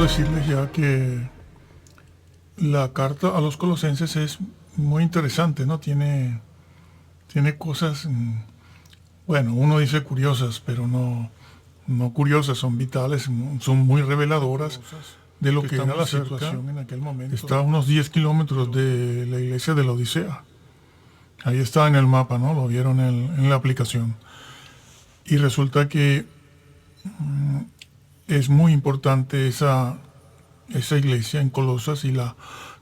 decirles ya que la carta a los colosenses es muy interesante, ¿no? Tiene cosas, bueno, uno dice curiosas, pero no curiosas, son vitales, son muy reveladoras de lo que era la situación en aquel momento. Está a unos 10 kilómetros de la iglesia de la Odisea. Ahí está en el mapa, ¿no? Lo vieron en la aplicación. Y resulta que es muy importante esa iglesia en Colosas y la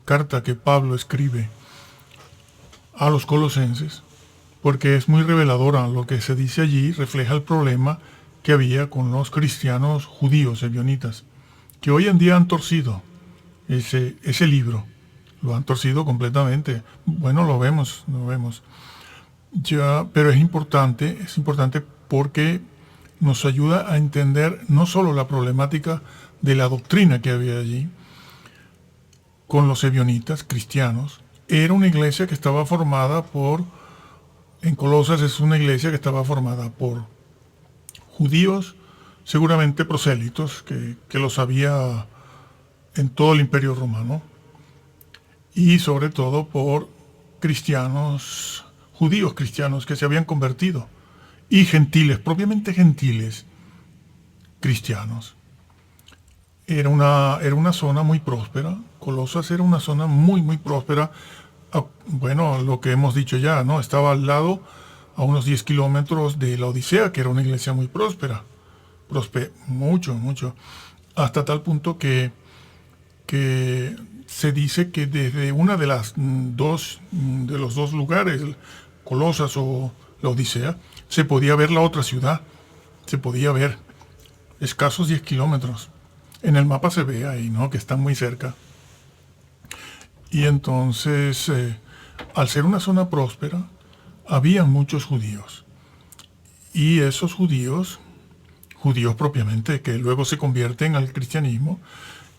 carta que Pablo escribe a los colosenses, porque es muy reveladora. Lo que se dice allí refleja el problema que había con los cristianos judíos, ebionitas, que hoy en día han torcido ese libro. Lo han torcido completamente. Bueno, lo vemos. Ya, pero es importante porque nos ayuda a entender no solo la problemática de la doctrina que había allí con los ebionitas cristianos. Era una iglesia que estaba formada en Colosas es una iglesia que estaba formada por judíos, seguramente prosélitos, que los había en todo el Imperio Romano, y sobre todo por cristianos, judíos cristianos que se habían convertido, y gentiles, propiamente gentiles cristianos. Era una zona muy próspera. Colosas era una zona muy próspera. Bueno, lo que hemos dicho ya, ¿no? Estaba al lado, a unos 10 kilómetros de la Odisea, que era una iglesia muy próspera. Mucho. Hasta tal punto que se dice que desde una de de los dos lugares, Colosas o la Odisea, se podía ver la otra ciudad. Se podía ver escasos 10 kilómetros. En el mapa se ve ahí, ¿no? Que están muy cerca. Y entonces, al ser una zona próspera, había muchos judíos. Y esos judíos propiamente, que luego se convierten al cristianismo,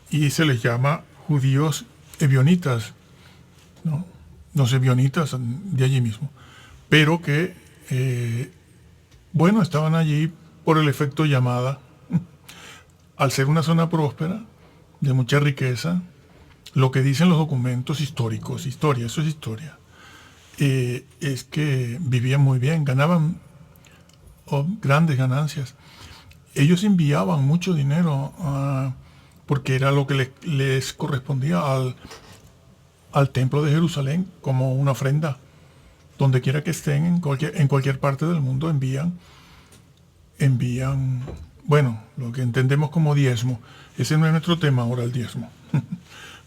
y se les llama judíos ebionitas, ¿no? Los ebionitas de allí mismo. Pero que, estaban allí por el efecto llamada. Al ser una zona próspera, de mucha riqueza, lo que dicen los documentos históricos, eso es historia, es que vivían muy bien, ganaban grandes ganancias. Ellos enviaban mucho dinero porque era lo que les correspondía al templo de Jerusalén como una ofrenda. Donde quiera que estén, en cualquier parte del mundo, envían, bueno, lo que entendemos como diezmo. Ese no es nuestro tema ahora, el diezmo.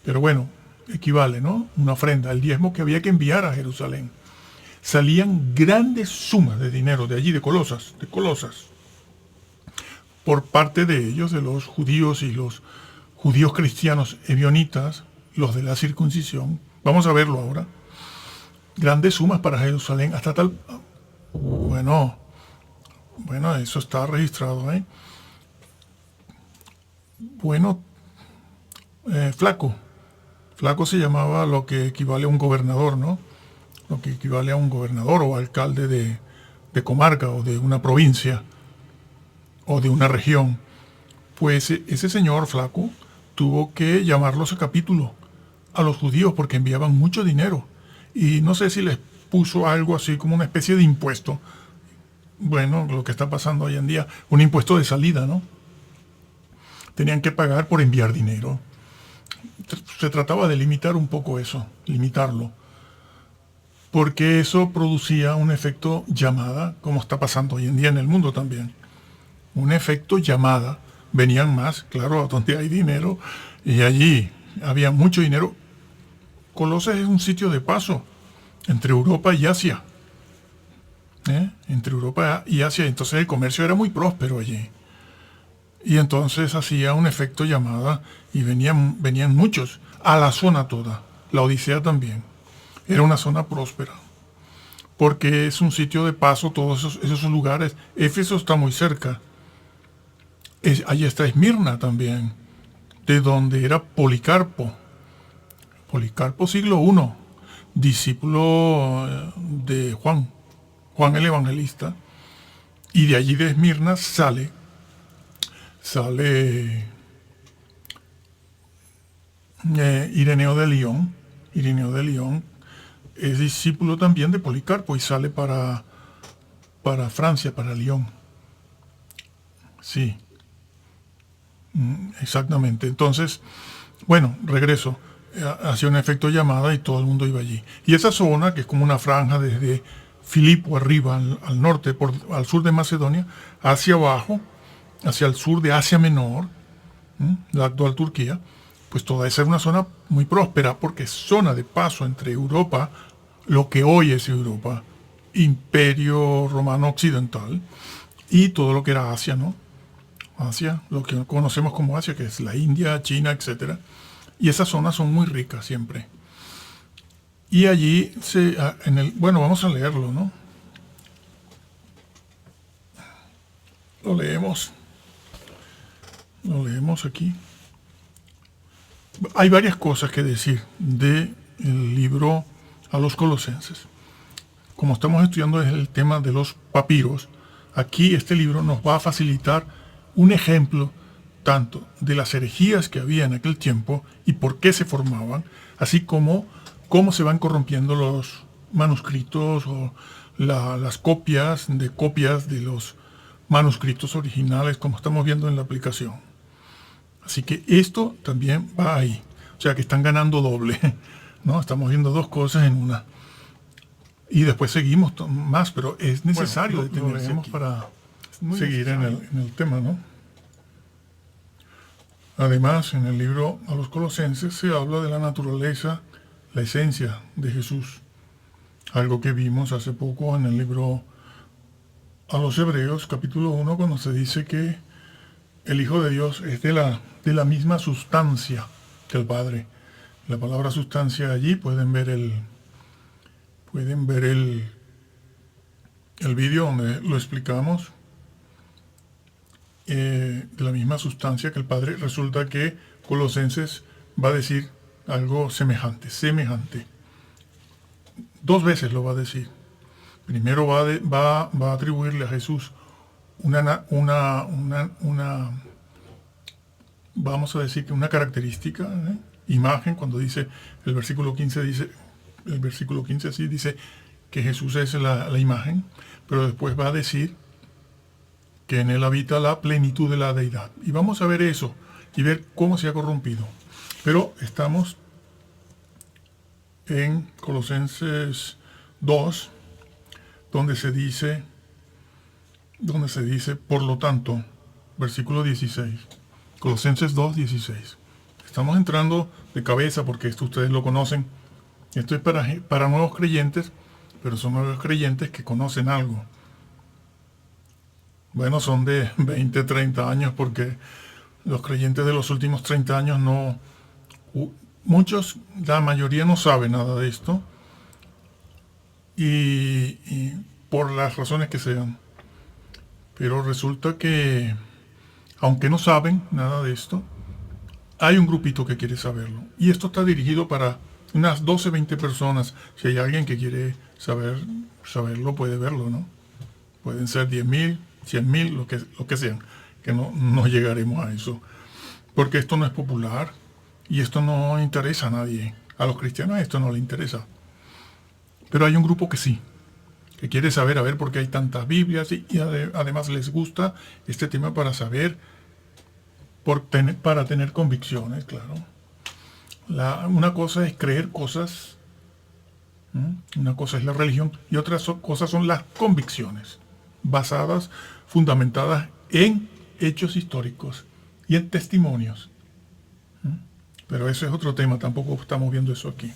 Pero bueno, equivale, ¿no? Una ofrenda, el diezmo que había que enviar a Jerusalén. Salían grandes sumas de dinero de allí, de Colosas, por parte de ellos, de los judíos y los judíos cristianos ebionitas, los de la circuncisión. Vamos a verlo ahora. Grandes sumas para Jerusalén, hasta tal... Bueno, eso está registrado, ¿eh? Bueno, Flaco se llamaba lo que equivale a un gobernador, ¿no? Lo que equivale a un gobernador o alcalde de comarca o de una provincia o de una región. Pues ese señor Flaco tuvo que llamarlos a capítulo a los judíos porque enviaban mucho dinero. Y no sé si les puso algo así como una especie de impuesto. Bueno, lo que está pasando hoy en día, un impuesto de salida, ¿no? Tenían que pagar por enviar dinero. Se trataba de limitar un poco eso, limitarlo. Porque eso producía un efecto llamada, como está pasando hoy en día en el mundo también. Un efecto llamada. Venían más, claro, a donde hay dinero, y allí había mucho dinero. Colosas es un sitio de paso entre Europa y Asia. Entre Europa y Asia. Entonces el comercio era muy próspero allí. Y entonces hacía un efecto llamada y venían muchos a la zona toda. La Odisea también. Era una zona próspera. Porque es un sitio de paso todos esos lugares. Éfeso está muy cerca. Allí está Esmirna también, de donde era Policarpo. Policarpo siglo I, discípulo de Juan el Evangelista. Y de allí de Esmirna sale Ireneo de Lyon. Ireneo de Lyon es discípulo también de Policarpo y sale para Francia, para Lyon. Sí, exactamente. Entonces, bueno, regreso. Hacía un efecto llamada y todo el mundo iba allí. Y esa zona, que es como una franja desde Filipo arriba, al norte, al sur de Macedonia, hacia abajo, hacia el sur de Asia Menor, la actual Turquía, pues toda esa es una zona muy próspera porque es zona de paso entre Europa, lo que hoy es Europa, Imperio Romano Occidental, y todo lo que era Asia, ¿no? Asia, lo que conocemos como Asia, que es la India, China, etcétera. Y esas zonas son muy ricas siempre. Y allí, bueno, vamos a leerlo, ¿no? Lo leemos. Lo leemos aquí. Hay varias cosas que decir del libro a los Colosenses. Como estamos estudiando el tema de los papiros, aquí este libro nos va a facilitar un ejemplo tanto de las herejías que había en aquel tiempo y por qué se formaban, así como cómo se van corrompiendo los manuscritos o las copias de los manuscritos originales, como estamos viendo en la aplicación. Así que esto también va ahí. O sea que están ganando doble, ¿no? Estamos viendo dos cosas en una. Y después seguimos más, pero es necesario detenerse aquí para seguir en el tema, ¿no? Además, en el libro a los Colosenses se habla de la naturaleza, la esencia de Jesús. Algo que vimos hace poco en el libro a los Hebreos, capítulo 1, cuando se dice que el Hijo de Dios es de la misma sustancia que el Padre. La palabra sustancia allí, pueden ver el vídeo donde lo explicamos. De la misma sustancia que el Padre. Resulta que Colosenses va a decir algo semejante. Dos veces lo va a decir. Primero va a atribuirle a Jesús una vamos a decir que una característica, imagen, cuando dice el versículo 15 así dice que Jesús es la imagen, pero después va a decir que en él habita la plenitud de la deidad. Y vamos a ver eso y ver cómo se ha corrompido. Pero estamos en Colosenses 2, donde se dice, por lo tanto, versículo 16. Colosenses 2, 16. Estamos entrando de cabeza porque esto ustedes lo conocen. Esto es para nuevos creyentes, pero son nuevos creyentes que conocen algo. Bueno, son de 20, 30 años porque los creyentes de los últimos 30 años no... Muchos, la mayoría no sabe nada de esto y por las razones que sean. Pero resulta que, aunque no saben nada de esto, hay un grupito que quiere saberlo. Y esto está dirigido para unas 12, 20 personas. Si hay alguien que quiere saberlo, puede verlo, ¿no? Pueden ser 10.000, 100.000, lo que sean, que no llegaremos a eso. Porque esto no es popular y esto no interesa a nadie. A los cristianos esto no les interesa. Pero hay un grupo que sí, que quiere saber, a ver por qué hay tantas Biblias y además les gusta este tema para saber, para tener convicciones, claro. Una cosa es creer cosas, una cosa es la religión y otras cosas son las convicciones, basadas, fundamentadas en hechos históricos y en testimonios. Pero eso es otro tema, tampoco estamos viendo eso aquí.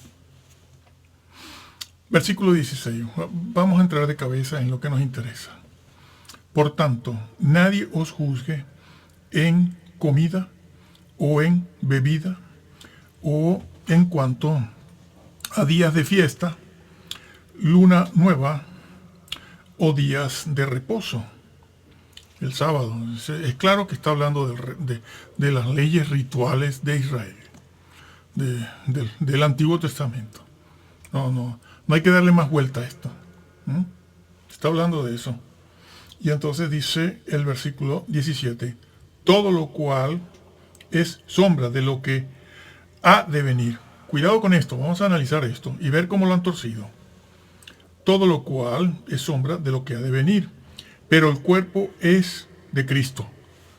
Versículo 16. Vamos a entrar de cabeza en lo que nos interesa. Por tanto, nadie os juzgue en comida o en bebida o en cuanto a días de fiesta, luna nueva o días de reposo. El sábado. Es claro que está hablando de las leyes rituales de Israel, del Antiguo Testamento. No hay que darle más vuelta a esto. Está hablando de eso. Y entonces dice el versículo 17, todo lo cual es sombra de lo que ha de venir. Cuidado con esto, vamos a analizar esto y ver cómo lo han torcido. Todo lo cual es sombra de lo que ha de venir, pero el cuerpo es de Cristo.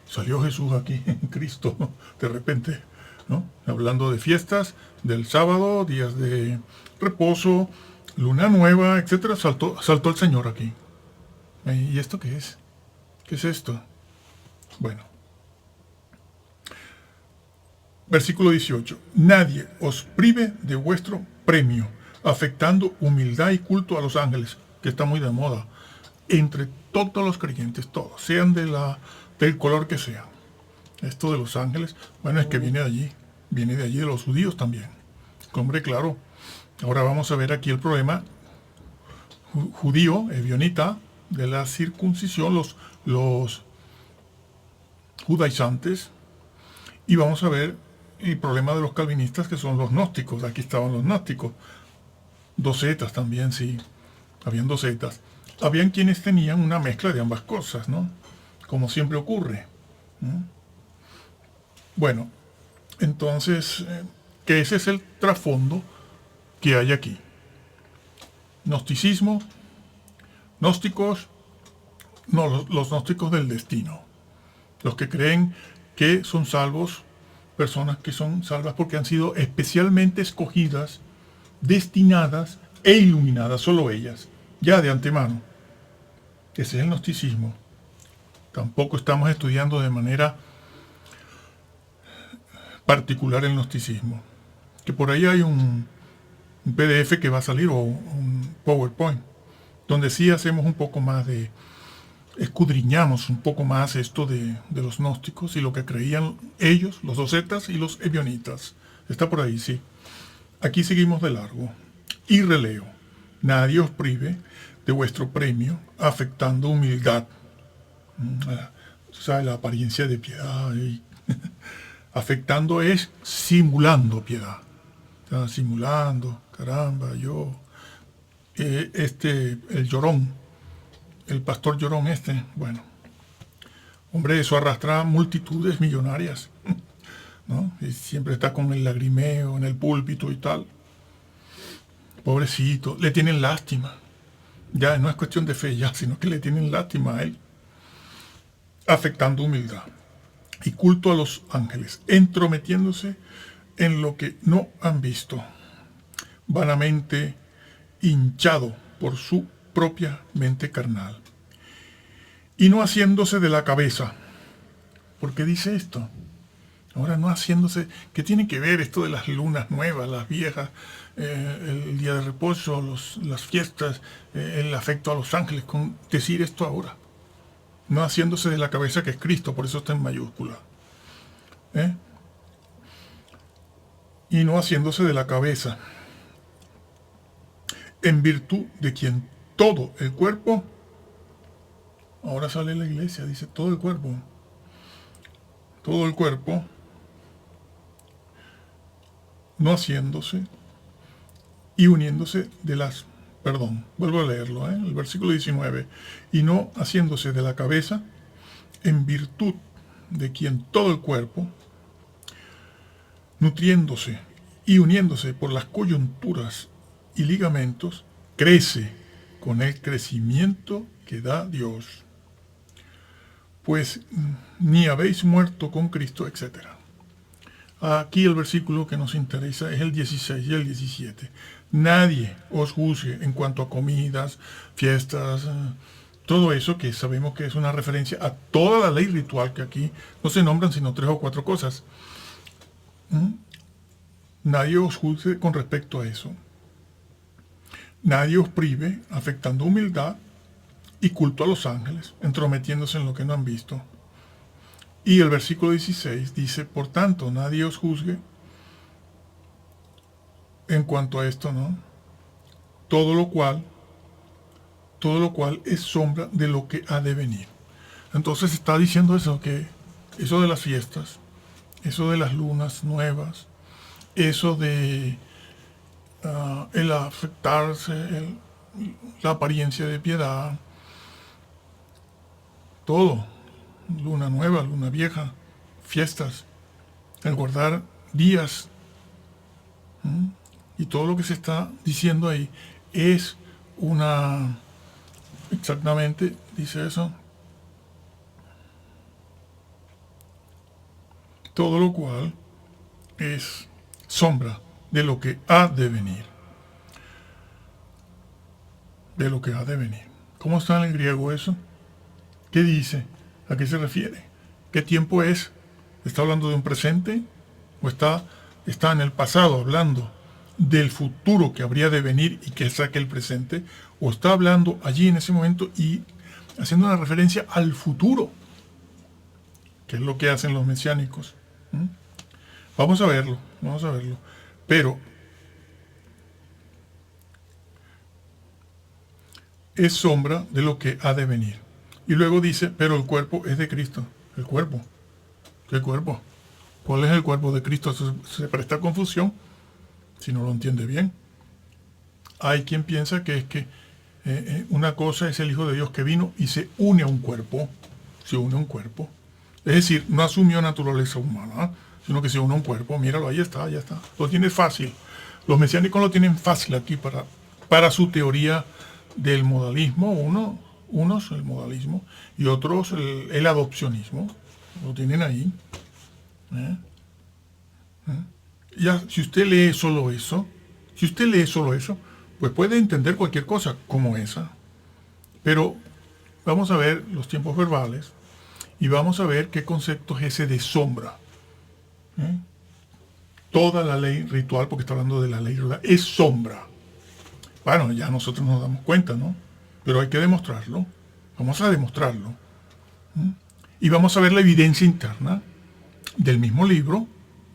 Salió Jesús aquí en Cristo de repente, ¿no? Hablando de fiestas, del sábado, días de reposo, luna nueva, etcétera. Saltó el Señor aquí. ¿Y esto qué es? ¿Qué es esto? Bueno. Versículo 18. Nadie os prive de vuestro premio, afectando humildad y culto a los ángeles, que está muy de moda, entre todos los creyentes, todos, sean del color que sean. Esto de los ángeles, bueno, es que viene de allí de los judíos también. Hombre, claro. Ahora vamos a ver aquí el problema judío, evionita, de la circuncisión, los judaizantes, y vamos a ver el problema de los calvinistas, que son los gnósticos. Aquí estaban los gnósticos. Docetas también, sí. Habían docetas. Habían quienes tenían una mezcla de ambas cosas, ¿no? Como siempre ocurre. ¿No? Bueno, entonces, que ese es el trasfondo que hay aquí. Gnosticismo, gnósticos, no, los gnósticos del destino. Los que creen que son salvos, personas que son salvas porque han sido especialmente escogidas, destinadas e iluminadas, solo ellas, ya de antemano. Ese es el gnosticismo. Tampoco estamos estudiando de manera particular el gnosticismo. Que por ahí hay un PDF que va a salir o un PowerPoint, donde sí hacemos un poco más escudriñamos un poco más esto de los gnósticos y lo que creían ellos, los docetas y los ebionitas. Está por ahí, sí. Aquí seguimos de largo. Y releo. Nadie os prive de vuestro premio, afectando humildad. ¿Sabe? La apariencia de piedad. Afectando es simulando piedad. Simulando, caramba, yo. El llorón. El pastor llorón bueno, hombre, eso arrastra multitudes millonarias, ¿no? Y siempre está con el lagrimeo en el púlpito y tal. Pobrecito, le tienen lástima. Ya no es cuestión de fe ya, sino que le tienen lástima a él. Afectando humildad y culto a los ángeles, entrometiéndose en lo que no han visto, vanamente hinchado por su propia mente carnal, y no haciéndose de la cabeza. ¿Por qué dice esto? Ahora no haciéndose, ¿qué tiene que ver esto de las lunas nuevas, las viejas, el día de reposo, las fiestas, el afecto a los ángeles, con decir esto ahora? No haciéndose de la cabeza, que es Cristo, por eso está en mayúscula. Y no haciéndose de la cabeza, en virtud de quien todo el cuerpo, ahora sale la iglesia, dice todo el cuerpo, no haciéndose y uniéndose vuelvo a leerlo, el versículo 19, y no haciéndose de la cabeza, en virtud de quien todo el cuerpo, nutriéndose y uniéndose por las coyunturas y ligamentos, crece con el crecimiento que da Dios. Pues ni habéis muerto con Cristo, etc. Aquí el versículo que nos interesa es el 16 y el 17. Nadie os juzgue en cuanto a comidas, fiestas, todo eso que sabemos que es una referencia a toda la ley ritual, que aquí no se nombran sino 3 o 4 cosas. Nadie os juzgue con respecto a eso. Nadie os prive, afectando humildad y culto a los ángeles, entrometiéndose en lo que no han visto. Y el versículo 16 dice, por tanto, nadie os juzgue en cuanto a esto, ¿no? Todo lo cual es sombra de lo que ha de venir. Entonces está diciendo eso, que eso de las fiestas, eso de las lunas nuevas, eso de el afectarse, la apariencia de piedad, todo, luna nueva, luna vieja, fiestas, el guardar días Y todo lo que se está diciendo ahí es una... Exactamente, dice eso. Todo lo cual es sombra de lo que ha de venir. De lo que ha de venir. ¿Cómo está en el griego eso? ¿Qué dice? ¿A qué se refiere? ¿Qué tiempo es? ¿Está hablando de un presente? ¿O está en el pasado hablando del futuro que habría de venir y que saque el presente? ¿O está hablando allí en ese momento y haciendo una referencia al futuro? Que es lo que hacen los mesiánicos. Vamos a verlo. Pero es sombra de lo que ha de venir. Y luego dice, pero el cuerpo es de Cristo. ¿El cuerpo? ¿Qué cuerpo? ¿Cuál es el cuerpo de Cristo? Se presta confusión si no lo entiende bien. Hay quien piensa que es que una cosa es el Hijo de Dios que vino y se une a un cuerpo. Se une a un cuerpo. Es decir, no asumió naturaleza humana, sino que se une a un cuerpo. Míralo, ahí está, ya está. Lo tiene fácil. Los mesiánicos lo tienen fácil aquí para su teoría del modalismo. Unos el modalismo y otros el adopcionismo. Lo tienen ahí. Ya, si usted lee solo eso, pues puede entender cualquier cosa como esa. Pero vamos a ver los tiempos verbales y vamos a ver qué concepto es ese de sombra. Toda la ley ritual, porque está hablando de la ley ritual, es sombra. Bueno, ya nosotros nos damos cuenta, ¿no? Pero hay que demostrarlo. Vamos a demostrarlo. Y vamos a ver la evidencia interna del mismo libro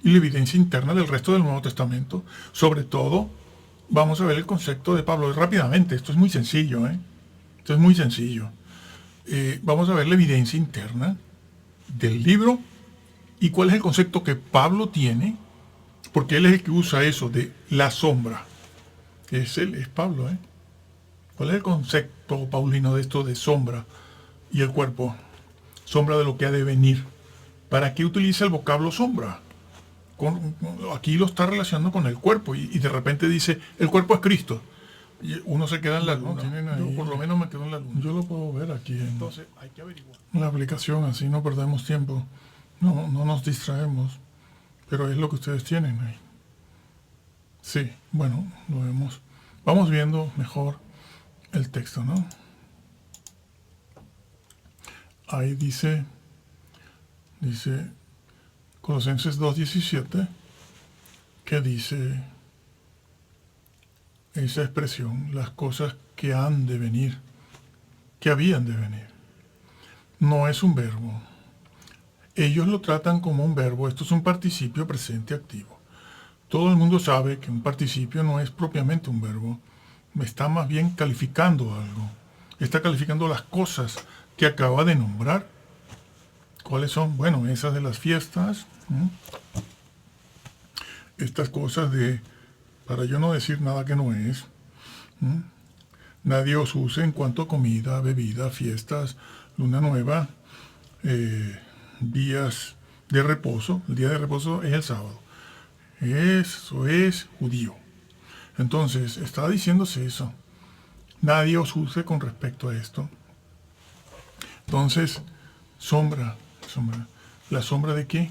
y la evidencia interna del resto del Nuevo Testamento. Sobre todo, vamos a ver el concepto de Pablo. Rápidamente, esto es muy sencillo, Esto es muy sencillo. Vamos a ver la evidencia interna del libro y cuál es el concepto que Pablo tiene, porque él es el que usa eso de la sombra. Es Pablo, ¿Cuál es el concepto paulino de esto de sombra y el cuerpo? Sombra de lo que ha de venir. ¿Para qué utiliza el vocablo sombra? Aquí lo está relacionando con el cuerpo y de repente dice, el cuerpo es Cristo. Y uno se queda en la luna. Yo por lo menos me quedo en la luna. Yo lo puedo ver aquí. Entonces hay que averiguar. La aplicación, así no perdemos tiempo. No nos distraemos. Pero es lo que ustedes tienen ahí. Sí, bueno, lo vemos. Vamos viendo mejor el texto, ¿no? Ahí dice Colosenses 2:17, que dice esa expresión, las cosas que han de venir, que habían de venir. No es un verbo. Ellos lo tratan como un verbo. Esto es un participio presente activo. Todo el mundo sabe que un participio no es propiamente un verbo. Está más bien calificando algo. Está calificando las cosas que acaba de nombrar. ¿Cuáles son? Bueno, esas de las fiestas. Estas cosas de, para yo no decir nada que no es. Nadie os use en cuanto a comida, bebida, fiestas, luna nueva, días de reposo. El día de reposo es el sábado. Eso es judío. Entonces, está diciéndose eso. Nadie os use con respecto a esto. Entonces, sombra. ¿La sombra de qué?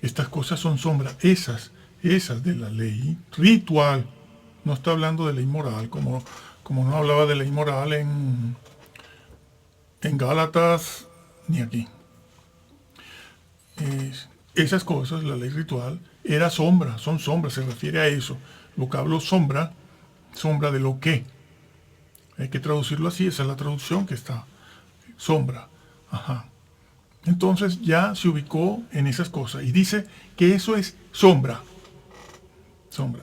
Estas cosas son sombra. Esas de la ley ritual. No está hablando de ley moral, como no hablaba de ley moral en Gálatas ni aquí. Esas cosas, la ley ritual, era sombra, son sombras, se refiere a eso. El vocablo sombra de lo que. Hay que traducirlo así, esa es la traducción que está. Sombra. Ajá. Entonces ya se ubicó en esas cosas y dice que eso es sombra.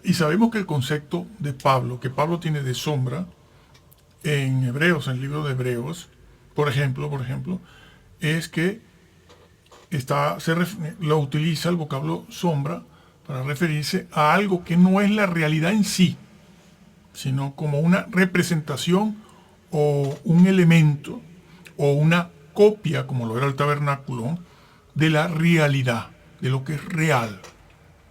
Y sabemos que el concepto de Pablo, que Pablo tiene de sombra, en Hebreos, en el libro de Hebreos, por ejemplo, es que lo utiliza el vocablo sombra para referirse a algo que no es la realidad en sí, sino como una representación o un elemento o una copia, como lo era el tabernáculo, de la realidad, de lo que es real.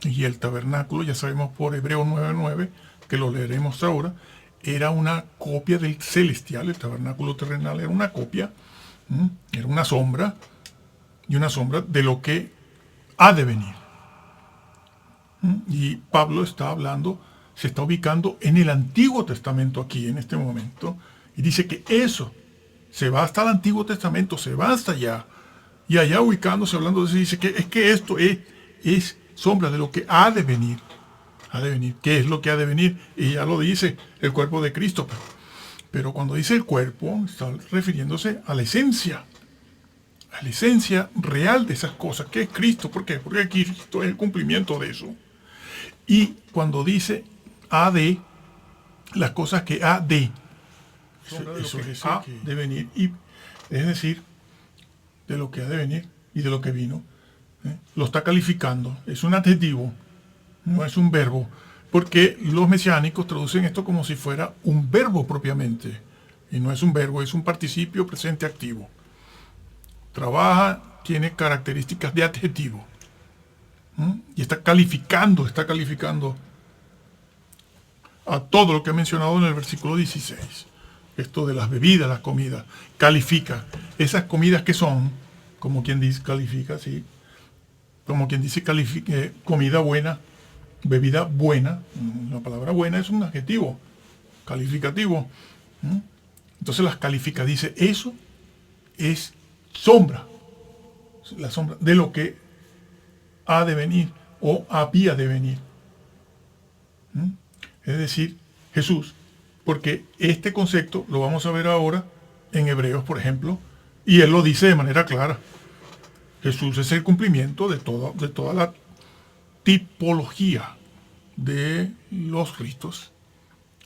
Y el tabernáculo, ya sabemos por Hebreos 9:9, que lo leeremos ahora, era una copia del celestial. El tabernáculo terrenal era una copia, era una sombra, y una sombra de lo que ha de venir. Y Pablo está hablando, se está ubicando en el Antiguo Testamento aquí, en este momento, y dice que eso se va hasta el Antiguo Testamento, se va hasta allá, y allá ubicándose, hablando de eso, dice que es que esto es sombra de lo que ha de venir. Ha de venir. ¿Qué es lo que ha de venir? Y ya lo dice el cuerpo de Cristo. Pero cuando dice el cuerpo, está refiriéndose a la esencia real de esas cosas, que es Cristo. ¿Por qué? Porque Cristo es el cumplimiento de eso. Y cuando dice ha de, las cosas que ha de, eso es ha de venir, y es decir, de lo que ha de venir y de lo que vino. Lo está calificando, es un adjetivo, no es un verbo, porque los mesiánicos traducen esto como si fuera un verbo propiamente, y no es un verbo, es un participio presente activo. Trabaja, tiene características de adjetivo, y está calificando a todo lo que he mencionado en el versículo 16. Esto de las bebidas, las comidas, califica. Esas comidas que son, como quien dice, califica, sí, como quien dice, comida buena, bebida buena. La palabra buena es un adjetivo calificativo. Entonces las califica, dice, eso es sombra, la sombra de lo que ha de venir o había de venir. Es decir, Jesús, porque este concepto lo vamos a ver ahora en Hebreos, por ejemplo, y él lo dice de manera clara. Jesús es el cumplimiento de toda la tipología de los ritos,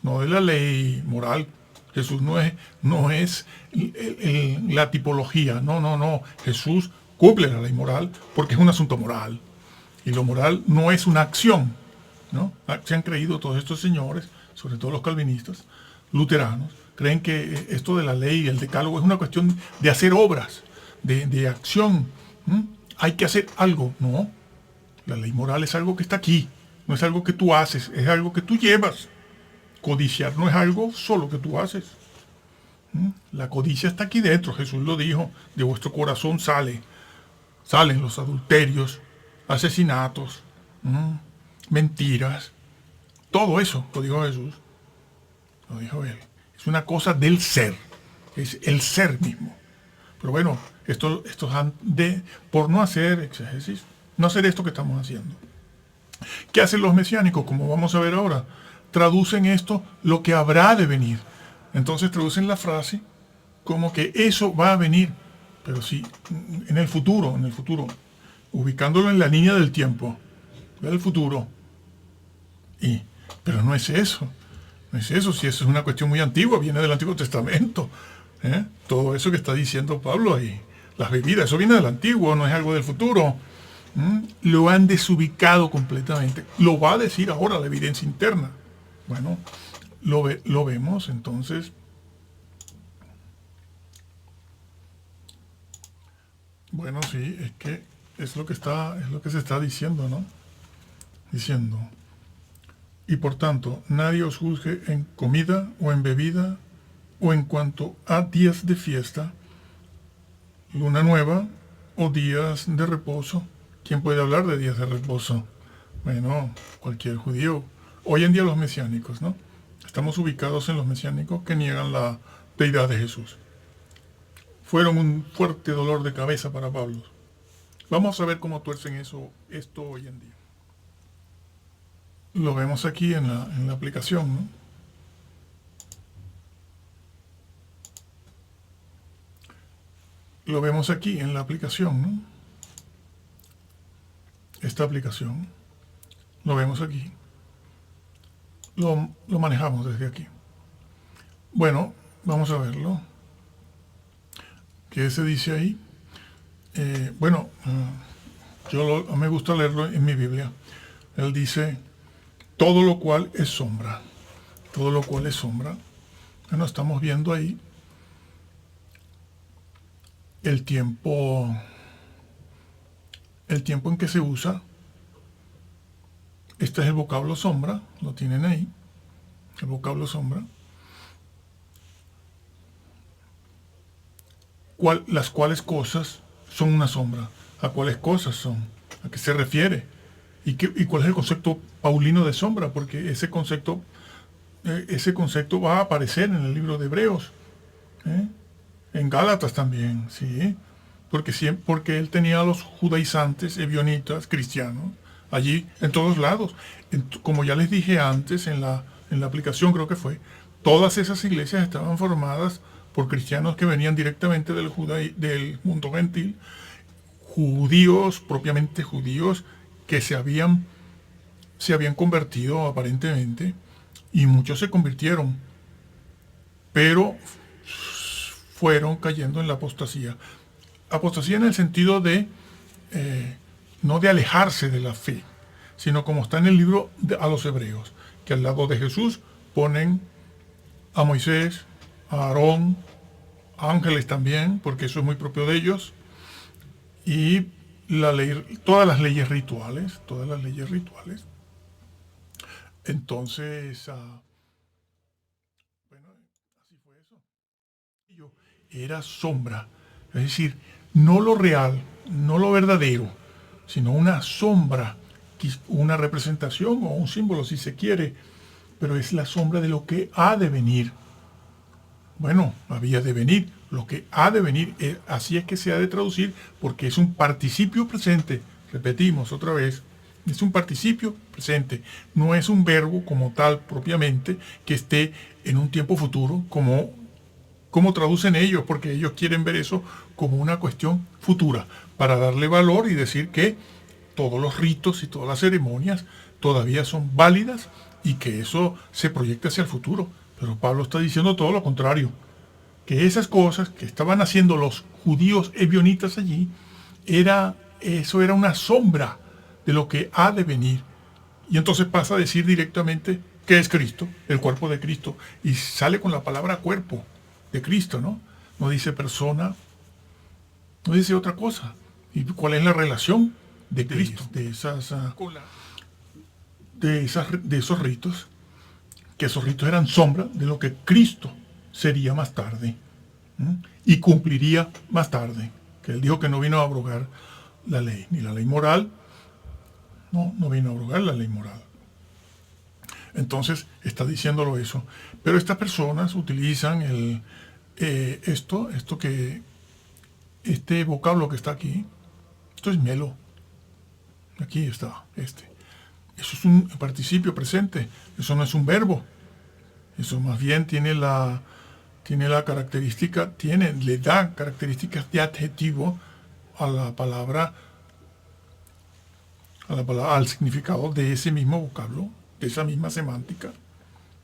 no de la ley moral. Jesús no es la tipología, no. Jesús cumple la ley moral porque es un asunto moral. Y lo moral no es una acción, ¿no? Se han creído todos estos señores, sobre todo los calvinistas, luteranos, creen que esto de la ley y el decálogo es una cuestión de hacer obras, de acción. Hay que hacer algo. No, la ley moral es algo que está aquí, no es algo que tú haces, es algo que tú llevas. Codiciar no es algo solo que tú haces. La codicia está aquí dentro, Jesús lo dijo, de vuestro corazón salen los adulterios, asesinatos, mentiras, todo eso, lo dijo Jesús, lo dijo él. Es una cosa del ser, es el ser mismo. Pero bueno, estos por no hacer exégesis, no hacer esto que estamos haciendo. ¿Qué hacen los mesiánicos? Como vamos a ver ahora, traducen esto lo que habrá de venir. Entonces traducen la frase como que eso va a venir, pero sí, en el futuro, ubicándolo en la línea del tiempo, del futuro. Pero no es eso, si eso es una cuestión muy antigua, viene del Antiguo Testamento. Todo eso que está diciendo Pablo ahí, las bebidas, eso viene del Antiguo, no es algo del futuro. Lo han desubicado completamente. Lo va a decir ahora la evidencia interna. Bueno, lo vemos entonces. Bueno, sí, es que es lo que se está diciendo, ¿no? Diciendo, y por tanto, nadie os juzgue en comida o en bebida o en cuanto a días de fiesta, luna nueva o días de reposo. ¿Quién puede hablar de días de reposo? Bueno, cualquier judío. Hoy en día los mesiánicos, ¿no? Estamos ubicados en los mesiánicos que niegan la deidad de Jesús. Fueron un fuerte dolor de cabeza para Pablo. Vamos a ver cómo tuercen esto hoy en día. Lo vemos aquí en la aplicación, ¿no? Lo vemos aquí en la aplicación, ¿no? Esta aplicación. Lo vemos aquí. Lo manejamos desde aquí. Bueno, vamos a verlo. ¿Qué se dice ahí? Me gusta leerlo en mi Biblia. Él dice, todo lo cual es sombra. Todo lo cual es sombra. Bueno, estamos viendo ahí el tiempo en que se usa Este es el vocablo sombra, lo tienen ahí, el vocablo sombra. Las cuales cosas son una sombra. ¿A cuáles cosas son? ¿A qué se refiere? ¿Y cuál es el concepto paulino de sombra? Porque ese concepto va a aparecer en el libro de Hebreos, ¿eh? En Gálatas también, ¿sí? Porque él tenía a los judaizantes, ebionitas, cristianos, allí en todos lados. Como ya les dije antes en la aplicación, creo que fue, todas esas iglesias estaban formadas por cristianos que venían directamente del mundo gentil, judíos, propiamente judíos, que se habían convertido aparentemente, y muchos se convirtieron, pero fueron cayendo en la apostasía. Apostasía en el sentido de no de alejarse de la fe, sino como está en el libro a los hebreos, que al lado de Jesús ponen a Moisés, a Aarón, a ángeles también, porque eso es muy propio de ellos, y todas las leyes rituales, Entonces, bueno, así fue eso. Era sombra, es decir, no lo real, no lo verdadero, sino una sombra, una representación o un símbolo si se quiere, pero es la sombra de lo que ha de venir. Bueno, había de venir, lo que ha de venir, así es que se ha de traducir porque es un participio presente, repetimos otra vez, es un participio presente, no es un verbo como tal propiamente que esté en un tiempo futuro como traducen ellos, porque ellos quieren ver eso como una cuestión futura, para darle valor y decir que todos los ritos y todas las ceremonias todavía son válidas y que eso se proyecta hacia el futuro. Pero Pablo está diciendo todo lo contrario, que esas cosas que estaban haciendo los judíos ebionitas allí, eso era una sombra de lo que ha de venir. Y entonces pasa a decir directamente que es Cristo, el cuerpo de Cristo, y sale con la palabra cuerpo de Cristo, ¿no? No dice persona, no dice otra cosa. ¿Y cuál es la relación de Cristo, de esos ritos? Que esos ritos eran sombra de lo que Cristo sería más tarde, ¿m? Y cumpliría más tarde. Que él dijo que no vino a abrogar la ley, ni la ley moral, no vino a abrogar la ley moral. Entonces está diciéndolo eso. Pero estas personas utilizan este vocablo que está aquí. Esto es melo. Aquí está, Eso es un participio presente. Eso no es un verbo. Eso más bien tiene la característica, le da características de adjetivo a la palabra, al significado de ese mismo vocablo, de esa misma semántica,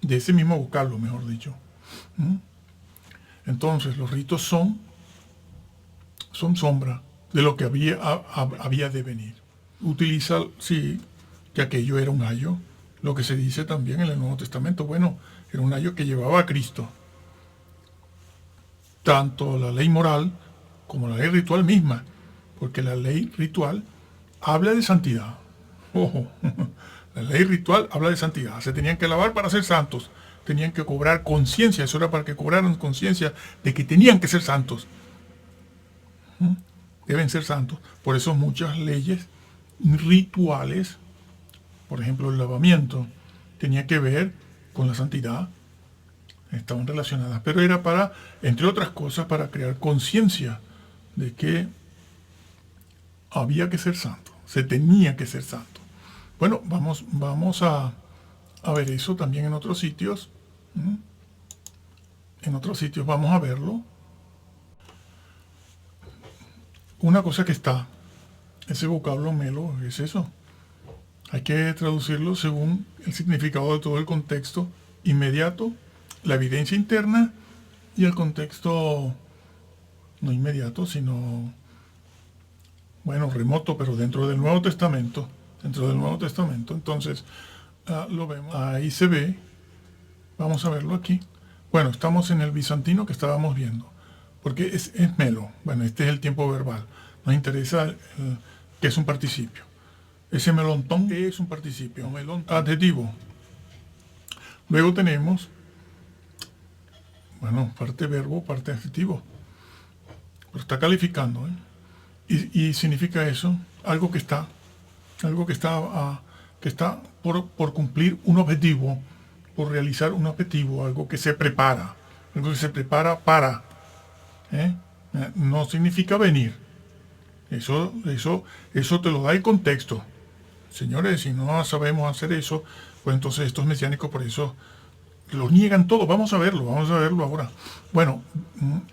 de ese mismo vocablo, mejor dicho. Entonces, los ritos son sombra de lo que había de venir. Utiliza, sí, que aquello era un ayo, lo que se dice también en el Nuevo Testamento. Bueno, era un ayo que llevaba a Cristo. Tanto la ley moral como la ley ritual misma, porque la ley ritual habla de santidad. Ojo, la ley ritual habla de santidad. Se tenían que lavar para ser santos. Tenían que cobrar conciencia. Eso era para que cobraran conciencia de que tenían que ser santos. Deben ser santos. Por eso muchas leyes rituales, por ejemplo el lavamiento, tenía que ver con la santidad. Estaban relacionadas. Pero era para, entre otras cosas, para crear conciencia de que había que ser santo. Se tenía que ser santo. Bueno, vamos a ver eso también en otros sitios. En otros sitios vamos a verlo. Una cosa que está, ese vocablo melo, es eso. Hay que traducirlo según el significado de todo el contexto inmediato, la evidencia interna y el contexto no inmediato, sino, bueno, remoto, pero dentro del Nuevo Testamento. Entonces, lo vemos. Ahí se ve. Vamos a verlo aquí. Bueno, estamos en el bizantino que estábamos viendo. Porque es melo. Bueno, este es el tiempo verbal. Nos interesa que es un participio. Ese melontón es un participio, adjetivo. Luego tenemos, bueno, parte verbo, parte adjetivo. Pero está calificando, ¿eh? Y significa eso, algo que está por cumplir un objetivo, por realizar un objetivo, algo que se prepara para, ¿eh? No significa venir. Eso te lo da el contexto. Señores, si no sabemos hacer eso, pues entonces estos mesiánicos por eso lo niegan todo. Vamos a verlo ahora. Bueno,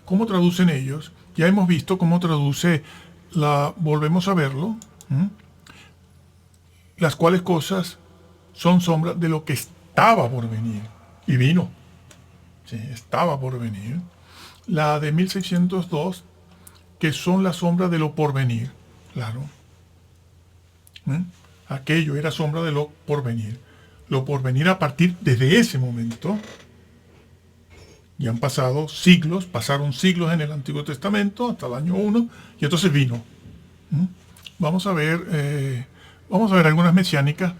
¿cómo traducen ellos? Ya hemos visto cómo traduce volvemos a verlo. Las cuales cosas son sombra de lo que estaba por venir. Y vino. Sí, estaba por venir. La de 1602, que son la sombra de lo porvenir. Claro. Aquello era sombra de lo porvenir. Lo porvenir a partir desde ese momento. Ya han pasado siglos, pasaron siglos en el Antiguo Testamento, hasta el año 1, y entonces vino. Vamos a ver algunas mesiánicas,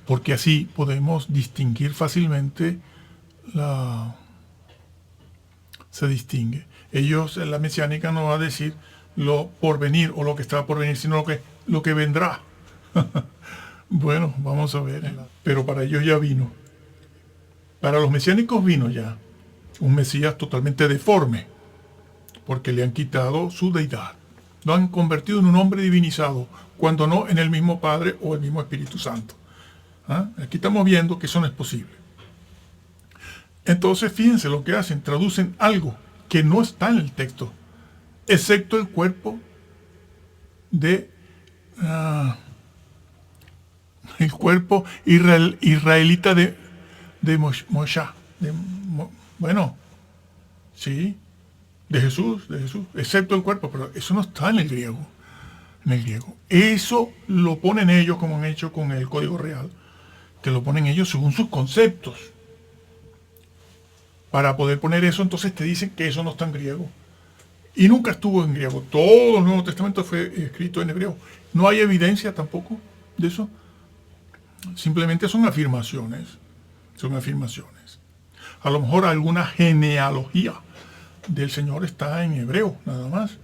porque así podemos distinguir fácilmente se distingue. La mesiánica no va a decir lo por venir o lo que estaba por venir, sino lo que vendrá. Bueno, vamos a ver. Pero para ellos ya vino. Para los mesiánicos vino ya. Un Mesías totalmente deforme, porque le han quitado su deidad. Lo han convertido en un hombre divinizado, cuando no en el mismo Padre o el mismo Espíritu Santo. Aquí estamos viendo que eso no es posible. Entonces, fíjense lo que hacen, traducen algo que no está en el texto, excepto el cuerpo el cuerpo israelita de Moshe. Bueno, sí, de Jesús, excepto el cuerpo, pero eso no está en el griego. Eso lo ponen ellos, como han hecho con el Código Real, que lo ponen ellos según sus conceptos. Para poder poner eso, entonces te dicen que eso no está en griego. Y nunca estuvo en griego. Todo el Nuevo Testamento fue escrito en hebreo. No hay evidencia tampoco de eso. Simplemente son afirmaciones. A lo mejor alguna genealogía del Señor está en hebreo, nada más.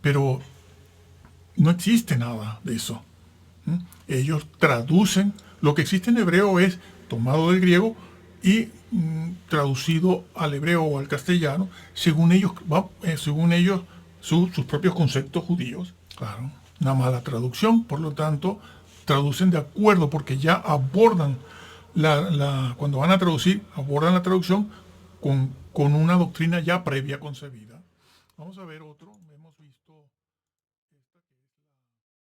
Pero no existe nada de eso. Ellos traducen, lo que existe en hebreo es tomado del griego y traducido al hebreo o al castellano, según ellos, sus propios conceptos judíos. Claro, una mala traducción, por lo tanto, traducen de acuerdo, porque ya abordan cuando van a traducir, abordan la traducción con una doctrina ya previa concebida. Vamos a ver otro, hemos visto.